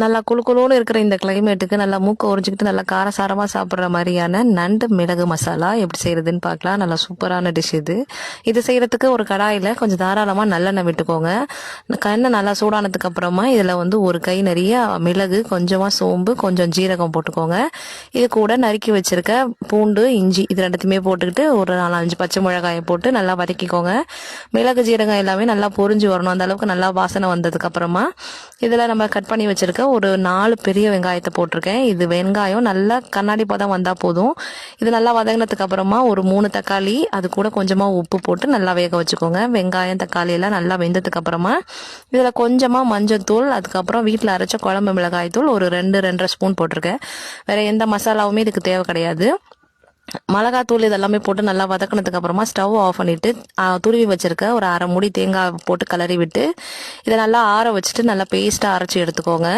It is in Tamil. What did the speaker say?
நல்லா குளுகுளுன்னு இருக்கிற இந்த கிளைமேட்டுக்கு நல்லா மூக்க உறிஞ்சிக்கிட்டு நல்லா காரசாரமாக சாப்பிட்ற மாதிரியான நண்டு மிளகு மசாலா எப்படி செய்கிறதுன்னு பார்க்கலாம். நல்லா சூப்பரான டிஷ் இது. இது செய்கிறதுக்கு ஒரு கடாயில் கொஞ்சம் தாராளமாக நல்லெண்ணெய் விட்டுக்கோங்க. எண்ணெய் நல்லா சூடானதுக்கு அப்புறமா இதில் வந்து ஒரு கை நிறைய மிளகு, கொஞ்சமாக சோம்பு, கொஞ்சம் ஜீரகம் போட்டுக்கோங்க. இது கூட நறுக்கி வச்சிருக்க பூண்டு, இஞ்சி இது ரெண்டுத்தையுமே போட்டுக்கிட்டு ஒரு 4-5 பச்சை மிளகாயை போட்டு நல்லா வதக்கிக்கோங்க. மிளகு ஜீரகம் எல்லாமே நல்லா பொரிஞ்சு வரணும். அந்த அளவுக்கு நல்லா வாசனை வந்ததுக்கு அப்புறமா இதில் நம்ம கட் பண்ணி வச்சிருக்க ஒரு 4 பெரிய வெங்காயத்தை போட்டிருக்கேன். இது வெங்காயம் நல்லா கண்ணாடி பதம் வந்தால் போதும். இது நல்லா வதங்கினதுக்கு அப்புறமா ஒரு 3 தக்காளி, அது கூட கொஞ்சமாக உப்பு போட்டு நல்லா வேக வச்சுக்கோங்க. வெங்காயம் தக்காளி எல்லாம் நல்லா வெந்ததுக்கு அப்புறமா இதில் கொஞ்சமாக மஞ்சத்தூள், அதுக்கப்புறம் வீட்டில் அரைச்ச குழம்பு மிளகாய் தூள் ஒரு 2-2.5 ஸ்பூன் போட்டிருக்கேன். வேற எந்த மசாலாவுமே இதுக்கு தேவை கிடையாது. மிளகாத்தூள் இதெல்லாமே போட்டு நல்லா வதக்கினதுக்கு அப்புறமா ஸ்டவ் ஆஃப் பண்ணிட்டு துருவி வச்சிருக்க ஒரு 1/2 மூடி தேங்காய் போட்டு கிளறி விட்டு இதை நல்லா ஆற வச்சுட்டு நல்லா பேஸ்ட்டாக அரைச்சி எடுத்துக்கோங்க.